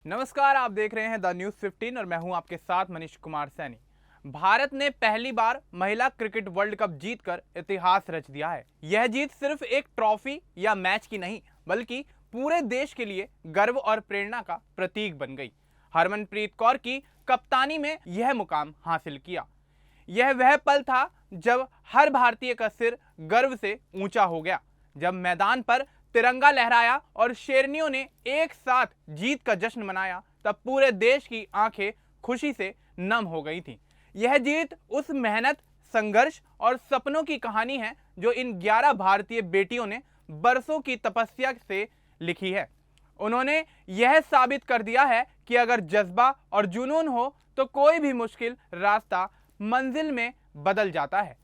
नमस्कार, आप देख रहे हैं द न्यूज़ 15 और मैं हूं आपके साथ मनीष कुमार सैनी। भारत ने पहली बार महिला क्रिकेट वर्ल्ड कप जीतकर इतिहास रच दिया है। यह जीत सिर्फ एक ट्रॉफी या मैच की नहीं, बल्कि पूरे देश के लिए गर्व और प्रेरणा का प्रतीक बन गई। हरमनप्रीत कौर की कप्तानी में यह मुकाम हासिल किया। यह वह पल था जब हर भारतीय का सिर गर्व से ऊंचा हो गया, जब मैदान पर तिरंगा लहराया और शेरनियों ने एक साथ जीत का जश्न मनाया। तब पूरे देश की आंखें खुशी से नम हो गई थीं। यह जीत उस मेहनत, संघर्ष और सपनों की कहानी है जो इन 11 भारतीय बेटियों ने बरसों की तपस्या से लिखी है। उन्होंने यह साबित कर दिया है कि अगर जज्बा और जुनून हो तो कोई भी मुश्किल रास्ता मंजिल में बदल जाता है।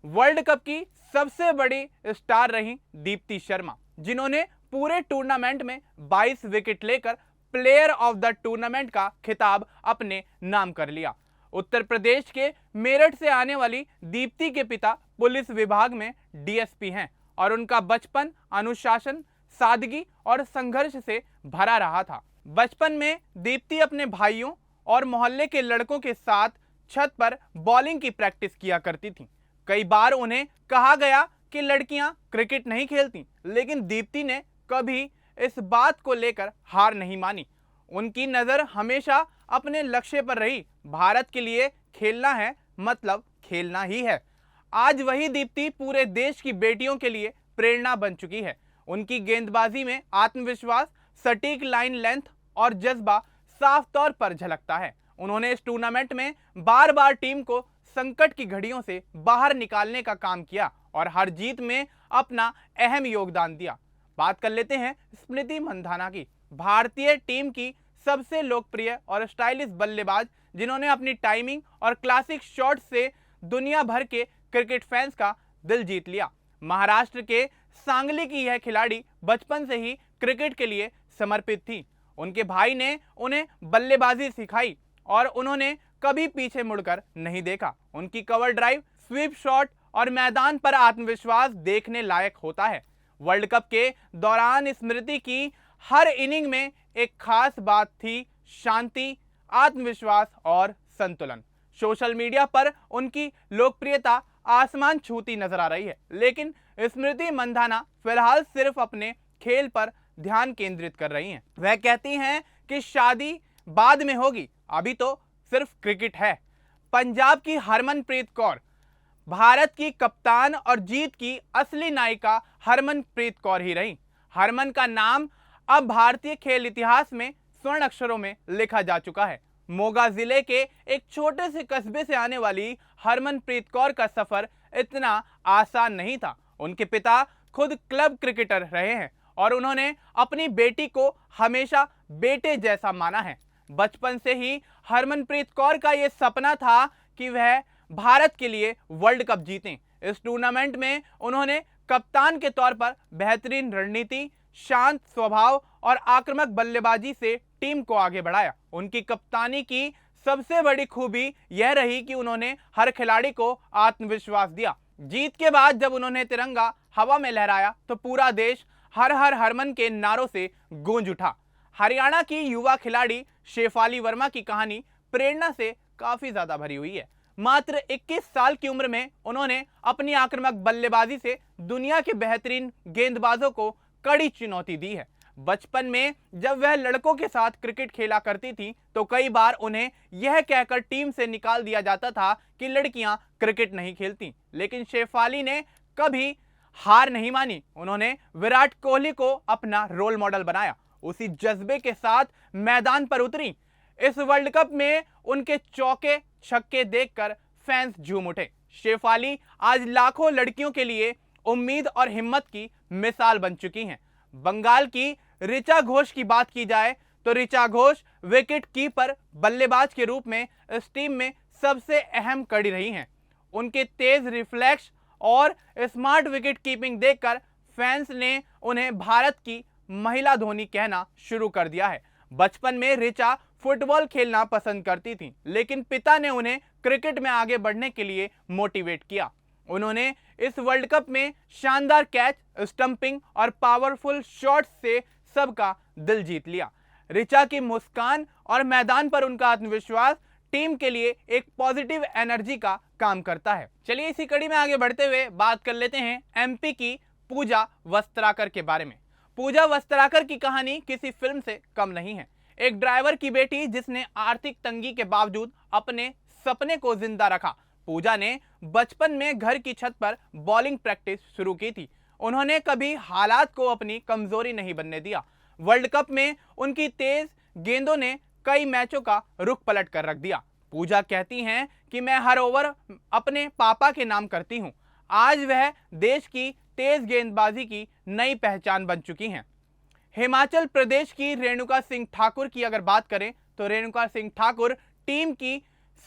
वर्ल्ड कप की सबसे बड़ी स्टार रही दीप्ति शर्मा, जिन्होंने पूरे टूर्नामेंट में 22 विकेट लेकर प्लेयर ऑफ द टूर्नामेंट का खिताब अपने नाम कर लिया। उत्तर प्रदेश के मेरठ से आने वाली दीप्ति के पिता पुलिस विभाग में डीएसपी हैं और उनका बचपन अनुशासन, सादगी और संघर्ष से भरा रहा था। बचपन में दीप्ति अपने भाइयों और मोहल्ले के लड़कों के साथ छत पर बॉलिंग की प्रैक्टिस किया करती थी। कई बार उन्हें कहा गया कि लड़कियां क्रिकेट नहीं खेलती, लेकिन दीप्ति ने कभी इस बात को लेकर हार नहीं मानी। उनकी नज़र हमेशा अपने लक्ष्य पर रही। भारत के लिए खेलना है मतलब खेलना ही है। आज वही दीप्ति पूरे देश की बेटियों के लिए प्रेरणा बन चुकी है। उनकी गेंदबाजी में आत्मविश्वास, सटीक लाइन लेंथ और जज्बा साफ तौर पर झलकता है। उन्होंने इस टूर्नामेंट में बार बार टीम को संकट की घड़ियों से बाहर निकालने का काम किया और हर जीत में अपना अहम योगदान दिया। बात कर लेते हैं स्मृति मंधाना की, भारतीय टीम की सबसे लोकप्रिय और स्टाइलिश बल्लेबाज, जिन्होंने अपनी टाइमिंग और क्लासिक शॉट से दुनिया भर के क्रिकेट फैंस का दिल जीत लिया। महाराष्ट्र के सांगली की यह खिलाड़ी बचपन से ही क्रिकेट के लिए समर्पित थी। उनके भाई ने उन्हें बल्लेबाजी सिखाई और उन्होंने कभी पीछे मुड़कर नहीं देखा। उनकी कवर ड्राइव, स्वीप शॉट और मैदान पर आत्मविश्वास देखने लायक होता है। वर्ल्ड कप के दौरान स्मृति की हर इनिंग में एक खास बात थी: शांति, आत्मविश्वास और संतुलन। सोशल मीडिया पर उनकी लोकप्रियता आसमान छूती नजर आ रही है, लेकिन स्मृति मंधाना फिलहाल सिर्फ अपने खेल पर ध्यान केंद्रित कर रही हैं। वह कहती हैं कि शादी बाद में होगी, अभी तो सिर्फ क्रिकेट है। पंजाब की हरमनप्रीत कौर भारत की कप्तान और जीत की असली नायिका हरमनप्रीत कौर ही रही। हरमन का नाम अब भारतीय खेल इतिहास में स्वर्ण अक्षरों में लिखा जा चुका है। मोगा जिले के एक छोटे से कस्बे से आने वाली हरमनप्रीत कौर का सफर इतना आसान नहीं था। उनके पिता खुद क्लब क्रिकेटर रहे हैं और उन्होंने अपनी बेटी को हमेशा बेटे जैसा माना है। बचपन से ही हरमनप्रीत कौर का यह सपना था कि वह भारत के लिए वर्ल्ड कप जीतें। इस टूर्नामेंट में उन्होंने कप्तान के तौर पर बेहतरीन रणनीति, शांत स्वभाव और आक्रामक बल्लेबाजी से टीम को आगे बढ़ाया। उनकी कप्तानी की सबसे बड़ी खूबी यह रही कि उन्होंने हर खिलाड़ी को आत्मविश्वास दिया। जीत के बाद जब उन्होंने तिरंगा हवा में लहराया तो पूरा देश हर हर हरमन के नारों से गूंज उठा। हरियाणा की युवा खिलाड़ी शेफाली वर्मा की कहानी प्रेरणा से काफी ज्यादा भरी हुई है। मात्र 21 साल की उम्र में उन्होंने अपनी आक्रामक बल्लेबाजी से दुनिया के बेहतरीन गेंदबाजों को कड़ी चुनौती दी है। बचपन में जब वह लड़कों के साथ क्रिकेट खेला करती थी तो कई बार उन्हें यह कहकर टीम से निकाल दिया जाता था कि लड़कियां क्रिकेट नहीं खेलती, लेकिन शेफाली ने कभी हार नहीं मानी। उन्होंने विराट कोहली को अपना रोल मॉडल बनाया, उसी जज्बे के साथ मैदान पर उतरी। इस वर्ल्ड कप में उनके चौके छक्के देखकर फैंस झूम उठे। शेफाली आज लाखों लड़कियों के लिए उम्मीद और हिम्मत की मिसाल बन चुकी हैं। बंगाल की ऋचा घोष की बात की जाए तो ऋचा घोष विकेट कीपर बल्लेबाज के रूप में इस टीम में सबसे अहम कड़ी रही हैं। उनके तेज रिफ्लेक्स और स्मार्ट विकेट कीपिंग देखकर फैंस ने उन्हें भारत की महिला धोनी कहना शुरू कर दिया है। बचपन में ऋचा फुटबॉल खेलना पसंद करती थी, लेकिन पिता ने उन्हें क्रिकेट में आगे बढ़ने के लिए मोटिवेट किया। उन्होंने इस वर्ल्ड कप में शानदार कैच, स्टंपिंग और पावरफुल शॉट्स से सबका दिल जीत लिया। ऋचा की मुस्कान और मैदान पर उनका आत्मविश्वास टीम के लिए एक पॉजिटिव एनर्जी का काम करता है। चलिए इसी कड़ी में आगे बढ़ते हुए बात कर लेते हैं एमपी की पूजा वस्त्राकर के बारे में। पूजा वस्त्राकर की कहानी किसी फिल्म से कम नहीं है। एक ड्राइवर की बेटी जिसने आर्थिक तंगी के बावजूद अपने सपने को जिंदा रखा। पूजा ने बचपन में घर की छत पर बॉलिंग प्रैक्टिस शुरू की थी। उन्होंने कभी हालात को अपनी कमजोरी नहीं बनने दिया। वर्ल्ड कप में उनकी तेज गेंदों ने कई मैचों का रुख पलट कर रख दिया। पूजा कहती हैं कि मैं हर ओवर अपने पापा के नाम करती हूं। आज वह देश की तेज गेंदबाजी की नई पहचान बन चुकी हैं। हिमाचल प्रदेश की रेणुका सिंह ठाकुर की अगर बात करें तो रेणुका सिंह ठाकुर टीम की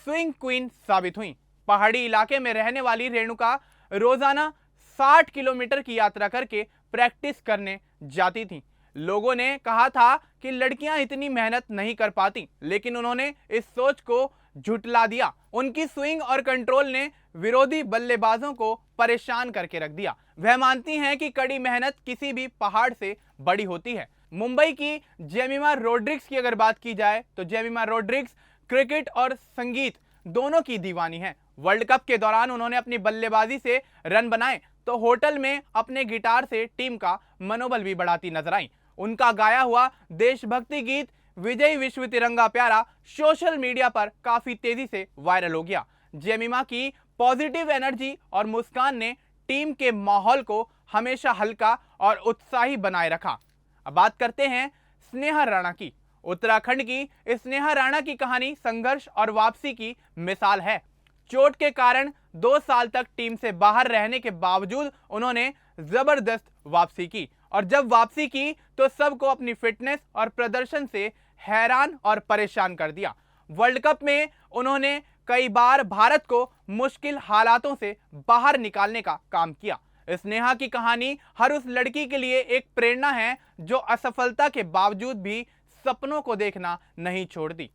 स्विंग क्वीन साबित हुई। पहाड़ी इलाके में रहने वाली रेणुका रोजाना 60 किलोमीटर की यात्रा करके प्रैक्टिस करने जाती थी। लोगों ने कहा था कि लड़कियां इतनी मेहनत नहीं कर पाती, लेकिन उन्होंने इस सोच को झुटला दिया। उनकी स्विंग और कंट्रोल ने विरोधी बल्लेबाजों को परेशान करके रख दिया। वह मानती हैं कि कड़ी मेहनत किसी भी पहाड़ से बड़ी होती है। मुंबई की जेमिमा रोड्रिग्स की अगर बात की जाए तो जेमिमा रोड्रिग्स क्रिकेट और संगीत दोनों की दीवानी है। वर्ल्ड कप के दौरान उन्होंने अपनी बल्लेबाजी से रन बनाए तो होटल में अपने गिटार से टीम का मनोबल भी बढ़ाती नजर आई। उनका गाया हुआ देशभक्ति गीत विजय विश्व तिरंगा प्यारा सोशल मीडिया पर काफी तेजी से वायरल हो गया। जेमिमा की पॉजिटिव एनर्जी और मुस्कान ने टीम के माहौल को हमेशा हल्का और उत्साही बनाए रखा। अब बात करते हैं स्नेहा राणा की। उत्तराखंड की स्नेहा राणा की कहानी संघर्ष और वापसी की मिसाल है। चोट के कारण 2 साल तक टीम से बाहर रहने के बावजूद उन्होंने जबरदस्त वापसी की और जब वापसी की तो सबको अपनी फिटनेस और प्रदर्शन से हैरान और परेशान कर दिया। वर्ल्ड कप में उन्होंने कई बार भारत को मुश्किल हालातों से बाहर निकालने का काम किया। स्नेहा की कहानी हर उस लड़की के लिए एक प्रेरणा है जो असफलता के बावजूद भी सपनों को देखना नहीं छोड़ती।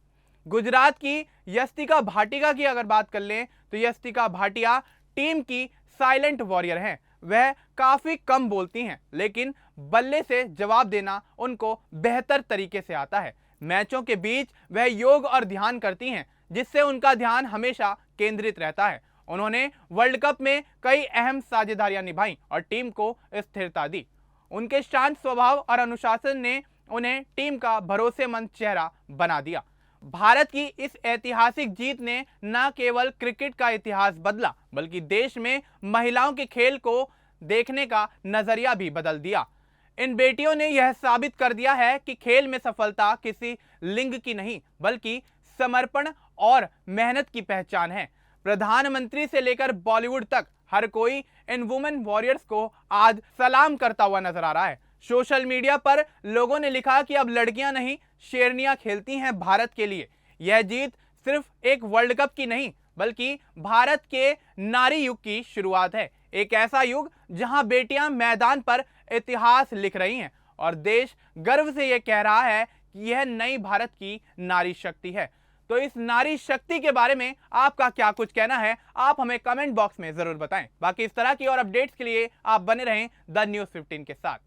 गुजरात की यस्तिका भाटिया की अगर बात कर लें तो यस्तिका भाटिया टीम की साइलेंट वॉरियर हैं। वह काफी कम बोलती हैं, लेकिन बल्ले से जवाब देना उनको बेहतर तरीके से आता है। मैचों के बीच वह योग और ध्यान करती हैं, जिससे उनका ध्यान हमेशा केंद्रित रहता है। उन्होंने वर्ल्ड कप में कई अहम साझेदारियां निभाई और टीम को स्थिरता दी। उनके शांत स्वभाव और अनुशासन ने उन्हें टीम का भरोसेमंद चेहरा बना दिया। भारत की इस ऐतिहासिक जीत ने न केवल क्रिकेट का इतिहास बदला, बल्कि देश में महिलाओं के खेल को देखने का नजरिया भी बदल दिया। इन बेटियों ने यह साबित कर दिया है कि खेल में सफलता किसी लिंग की नहीं, बल्कि समर्पण और मेहनत की पहचान है। प्रधानमंत्री से लेकर बॉलीवुड तक हर कोई इन वुमेन वॉरियर्स को आज सलाम करता हुआ नजर आ रहा है। सोशल मीडिया पर लोगों ने लिखा कि अब लड़कियां नहीं शेरनियां खेलती हैं भारत के लिए। यह जीत सिर्फ एक वर्ल्ड कप की नहीं, बल्कि भारत के नारी युग की शुरुआत है। एक ऐसा युग जहां बेटियां मैदान पर इतिहास लिख रही हैं और देश गर्व से यह कह रहा है कि यह नई भारत की नारी शक्ति है। तो इस नारी शक्ति के बारे में आपका क्या कुछ कहना है, आप हमें कमेंट बॉक्स में जरूर बताएं। बाकी इस तरह की और अपडेट्स के लिए आप बने रहें द न्यूज़ 15 के साथ।